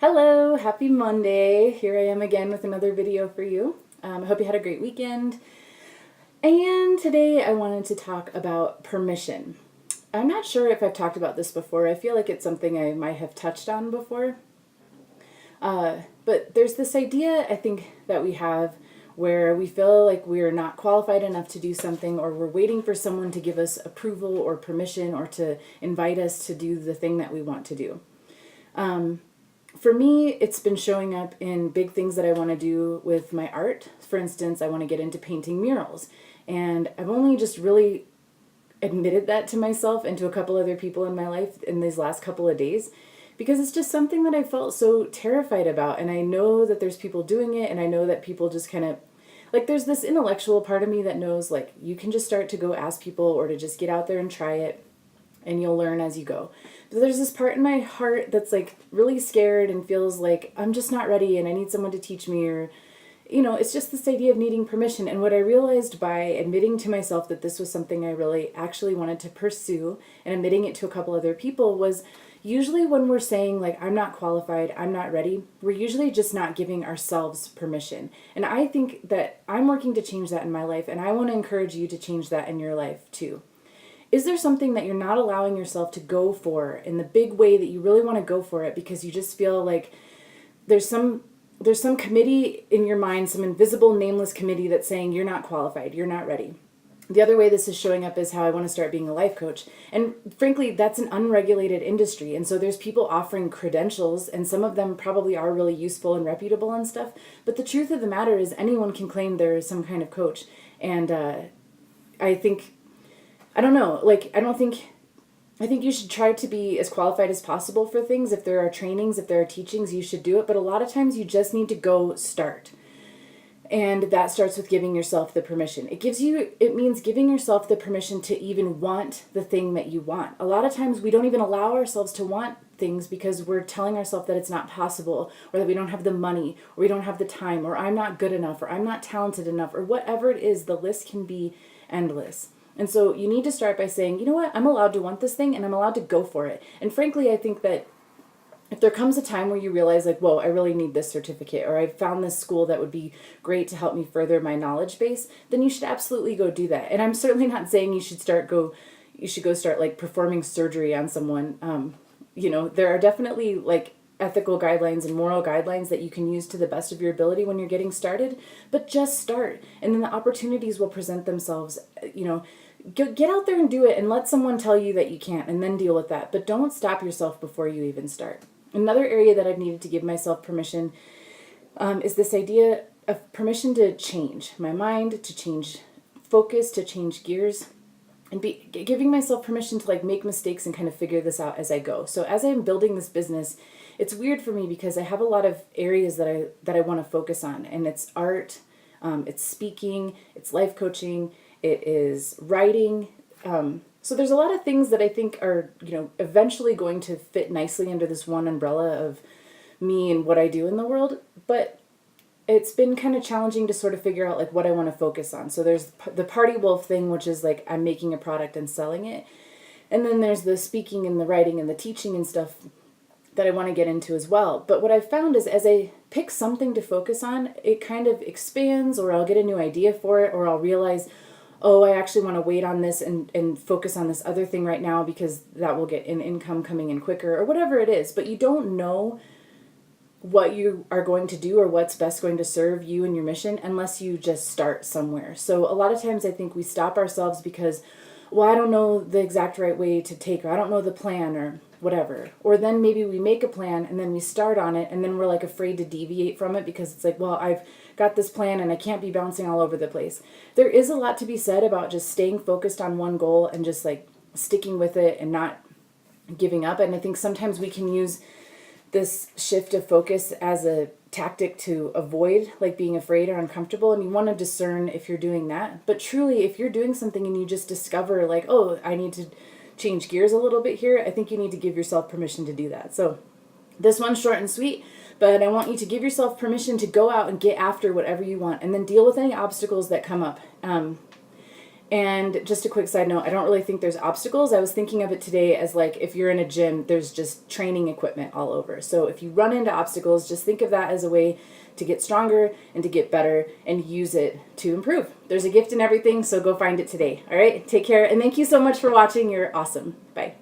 Hello, happy Monday. Here I am again with another video for you. I hope you had a great weekend. And today I wanted to talk about permission. I'm not sure if I've talked about this before. I feel like it's something I might have touched on before. But there's this idea, I think, that we have where we feel like we're not qualified enough to do something, or we're waiting for someone to give us approval or permission or to invite us to do the thing that we want to do. For me, it's been showing up in big things that I want to do with my art. For instance, I want to get into painting murals. And I've only just really admitted that to myself and to a couple other people in my life in these last couple of days, because it's just something that I felt so terrified about. And I know that there's people doing it, and I know that people just kind of, like, there's this intellectual part of me that knows, like, you can just start to go ask people or to just get out there and try it, and you'll learn as you go. But there's this part in my heart that's like really scared and feels like I'm just not ready and I need someone to teach me, or, it's just this idea of needing permission. And what I realized by admitting to myself that this was something I really actually wanted to pursue and admitting it to a couple other people was, usually when we're saying like, I'm not qualified, I'm not ready, we're usually just not giving ourselves permission. And I think that I'm working to change that in my life, and I want to encourage you to change that in your life too. Is there something that you're not allowing yourself to go for in the big way that you really want to go for it because you just feel like there's some committee in your mind, some invisible nameless committee that's saying you're not qualified, you're not ready? The other way this is showing up is how I want to start being a life coach. And frankly, that's an unregulated industry. And so there's people offering credentials, and some of them probably are really useful and reputable and stuff. But the truth of the matter is anyone can claim they're some kind of coach. And I think, I don't know, I think you should try to be as qualified as possible for things. If there are trainings, if there are teachings, you should do it. But a lot of times you just need to go start. And that starts with giving yourself the permission. It means giving yourself the permission to even want the thing that you want. A lot of times we don't even allow ourselves to want things because we're telling ourselves that it's not possible, or that we don't have the money, or we don't have the time, or I'm not good enough, or I'm not talented enough, or whatever it is. The list can be endless. And so you need to start by saying, you know what, I'm allowed to want this thing and I'm allowed to go for it. And frankly, I think that if there comes a time where you realize like, whoa, I really need this certificate, or I found this school that would be great to help me further my knowledge base, then you should absolutely go do that. And I'm certainly not saying you should go start like performing surgery on someone. There are definitely like ethical guidelines and moral guidelines that you can use to the best of your ability when you're getting started, but just start, and then the opportunities will present themselves. Get out there and do it, and let someone tell you that you can't, and then deal with that. But don't stop yourself before you even start. Another area that I've needed to give myself permission is this idea of permission to change my mind, to change focus, to change gears, and giving myself permission to like make mistakes and kind of figure this out as I go. So as I'm building this business, it's weird for me because I have a lot of areas that I want to focus on, and it's art, it's speaking, it's life coaching, it is writing. So there's a lot of things that I think are, eventually going to fit nicely under this one umbrella of me and what I do in the world. But it's been kind of challenging to sort of figure out like what I want to focus on. So there's the Party Wolf thing, which is like I'm making a product and selling it. And then there's the speaking and the writing and the teaching and stuff that I want to get into as well. But what I've found is as I pick something to focus on, it kind of expands, or I'll get a new idea for it, or I'll realize, oh, I actually want to wait on this and focus on this other thing right now because that will get an income coming in quicker, or whatever it is. But you don't know what you are going to do or what's best going to serve you and your mission unless you just start somewhere. So a lot of times I think we stop ourselves because, well, I don't know the exact right way to take, or I don't know the plan, or whatever. Or then maybe we make a plan and then we start on it and then we're like afraid to deviate from it because it's like, well, I've got this plan and I can't be bouncing all over the place. There is a lot to be said about just staying focused on one goal and just like sticking with it and not giving up. And I think sometimes we can use this shift of focus as a tactic to avoid like being afraid or uncomfortable, and you want to discern if you're doing that. But truly, if you're doing something and you just discover like, oh, I need to change gears a little bit here, I think you need to give yourself permission to do that. So this one's short and sweet, but I want you to give yourself permission to go out and get after whatever you want, and then deal with any obstacles that come up. And just a quick side note, I don't really think there's obstacles. I was thinking of it today as like if you're in a gym, there's just training equipment all over. So if you run into obstacles, just think of that as a way to get stronger and to get better and use it to improve. There's a gift in everything, so go find it today. All right, take care. And thank you so much for watching. You're awesome. Bye.